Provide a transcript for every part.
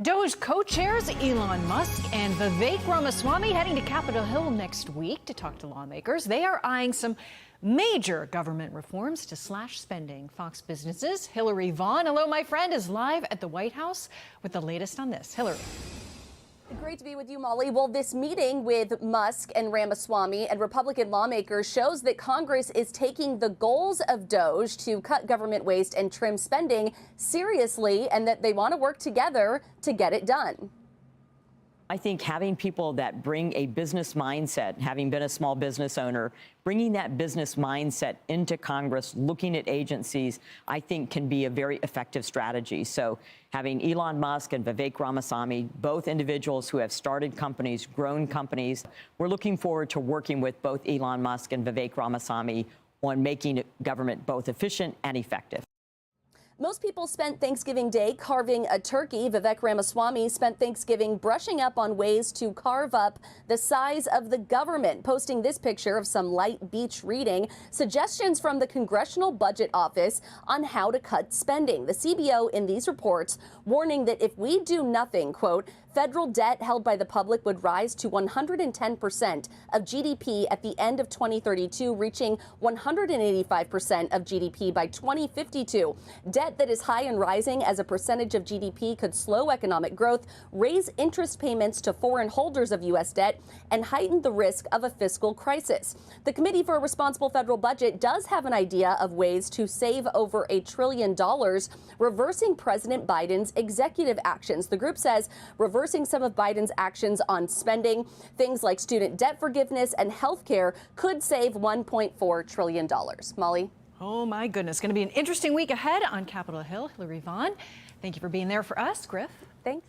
Doge co-chairs Elon Musk and Vivek Ramaswamy heading to Capitol Hill next week to talk to lawmakers. They are eyeing some major government reforms to slash spending. Fox Business's Hillary Vaughn, hello, my friend, is live at the White House with the latest on this. Hillary. Great to be with you, Molly. Well, this meeting with Musk and Ramaswamy and Republican lawmakers shows that Congress is taking the goals of Doge to cut government waste and trim spending seriously, and that they want to work together to get it done. I think having people that bring a business mindset, having been a small business owner, bringing that business mindset into Congress, looking at agencies, I think can be a very effective strategy. So having Elon Musk and Vivek Ramaswamy, both individuals who have started companies, grown companies, we're looking forward to working with both Elon Musk and Vivek Ramaswamy on making government both efficient and effective. Most people spent Thanksgiving Day carving a turkey. Vivek Ramaswamy spent Thanksgiving brushing up on ways to carve up the size of the government, posting this picture of some light beach reading, suggestions from the Congressional Budget Office on how to cut spending. The CBO in these reports warning that if we do nothing, quote, federal debt held by the public would rise to 110% of GDP at the end of 2032, reaching 185% of GDP by 2052. Debt that is high and rising as a percentage of GDP could slow economic growth, raise interest payments to foreign holders of U.S. debt, and heighten the risk of a fiscal crisis. The Committee for a Responsible Federal Budget does have an idea of ways to save over $1 trillion, reversing President Biden's executive actions. The group says reversing some of Biden's actions on spending, things like student debt forgiveness and health care, could save $1.4 trillion. Molly? Oh, my goodness. Going to be an interesting week ahead on Capitol Hill. Hillary Vaughn, thank you for being there for us. Griff? Thanks.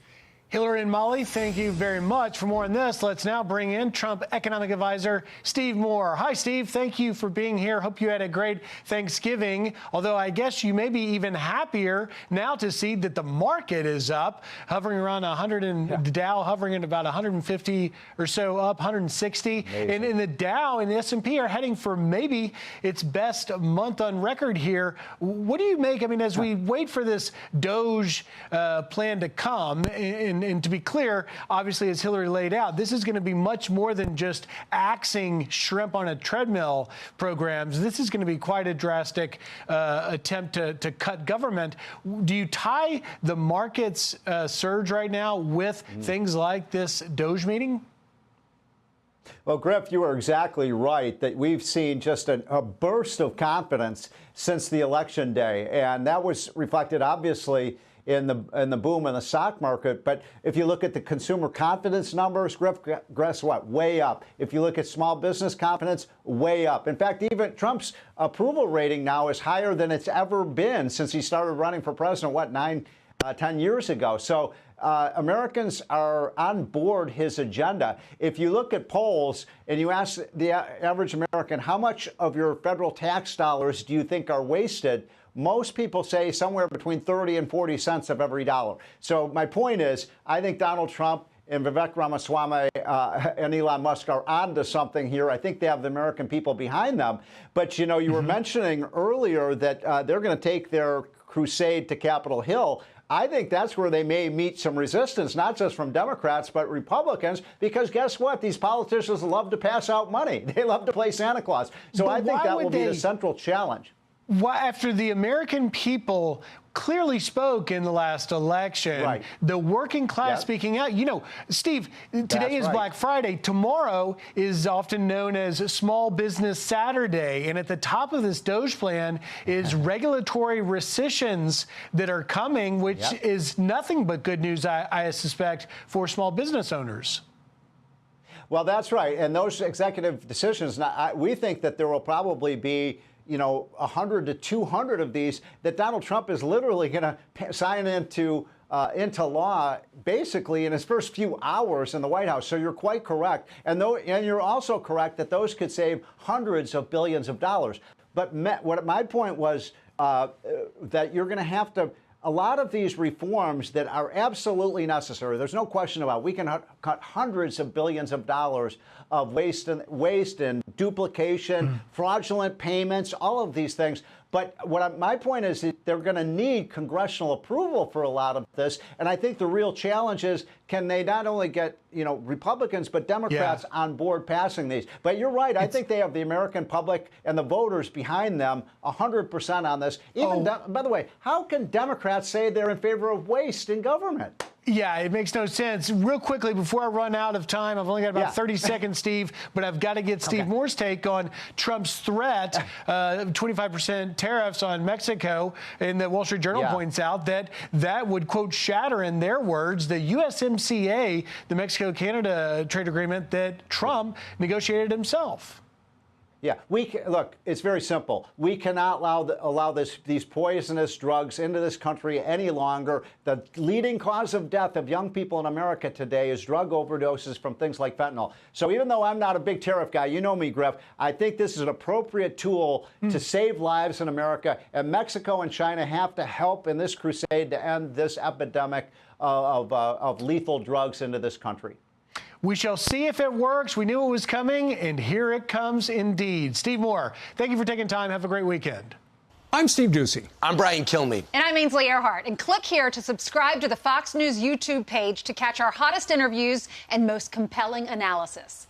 Hillary and Molly, thank you very much. For more on this, let's now bring in Trump economic advisor Steve Moore. Hi, Steve. Thank you for being here. Hope you had a great Thanksgiving, although I guess you may be even happier now to see that the market is up, hovering around 100 and the Dow hovering at about 150 or so up, 160. And the Dow and the S&P are heading for maybe its best month on record here. What do you make, I mean, as we wait for this Doge plan to come, and to be clear, obviously, as Hillary laid out, this is going to be much more than just axing shrimp on a treadmill programs. This is going to be quite a drastic attempt to cut government. Do you tie the market's surge right now with things like this Doge meeting? Well, Griff, you are exactly right that we've seen just a burst of confidence since the election day, and that was reflected, obviously, in the boom in the stock market. But if you look at the consumer confidence numbers, Griff, guess what? Way up. If you look at small business confidence, way up. In fact, even Trump's approval rating now is higher than it's ever been since he started running for president, 10 years ago. So Americans are on board his agenda. If you look at polls and you ask the average American, how much of your federal tax dollars do you think are wasted? Most people say somewhere between 30 and 40 cents of every dollar. So my point is, I think Donald Trump and Vivek Ramaswamy and Elon Musk are onto something here. I think they have the American people behind them. But, you know, you were mentioning earlier that they're going to take their crusade to Capitol Hill. I think that's where they may meet some resistance, not just from Democrats, but Republicans, because guess what? These politicians love to pass out money. They love to play Santa Claus. So I think that will be the central challenge. After the American people clearly spoke in the last election, the working class speaking out. You know, Steve, today is Black Friday. Tomorrow is often known as Small Business Saturday. And at the top of this Doge plan is regulatory rescissions that are coming, which is nothing but good news, I suspect, for small business owners. Well, that's right. And those executive decisions, we think that there will probably be 100 to 200 of these that Donald Trump is literally going to sign into law basically in his first few hours in the White House. So you're quite correct. And you're also correct that those could save hundreds of billions of dollars. But what my point was that you're going to have to a lot of these reforms that are absolutely necessary, there's no question about it. We can cut hundreds of billions of dollars of waste and duplication, fraudulent payments, all of these things. But my point is that they're going to need congressional approval for a lot of this. And I think the real challenge is, can they not only get, Republicans, but Democrats on board passing these? But you're right. I think they have the American public and the voters behind them 100% on this. By the way, how can Democrats say they're in favor of waste in government? Yeah, it makes no sense. Real quickly, before I run out of time, I've only got about 30 seconds, Steve, but I've got to get Steve Moore's take on Trump's threat, 25% tariffs on Mexico. And the Wall Street Journal points out that would, quote, shatter, in their words, the USMCA, the Mexico-Canada trade agreement that Trump negotiated himself. Yeah, look, it's very simple. We cannot allow these poisonous drugs into this country any longer. The leading cause of death of young people in America today is drug overdoses from things like fentanyl. So even though I'm not a big tariff guy, you know me, Griff, I think this is an appropriate tool to save lives in America. And Mexico and China have to help in this crusade to end this epidemic of lethal drugs into this country. We shall see if it works. We knew it was coming, and here it comes indeed. Steve Moore, thank you for taking time. Have a great weekend. I'm Steve Doocy. I'm Brian Kilmeade. And I'm Ainsley Earhart. And click here to subscribe to the Fox News YouTube page to catch our hottest interviews and most compelling analysis.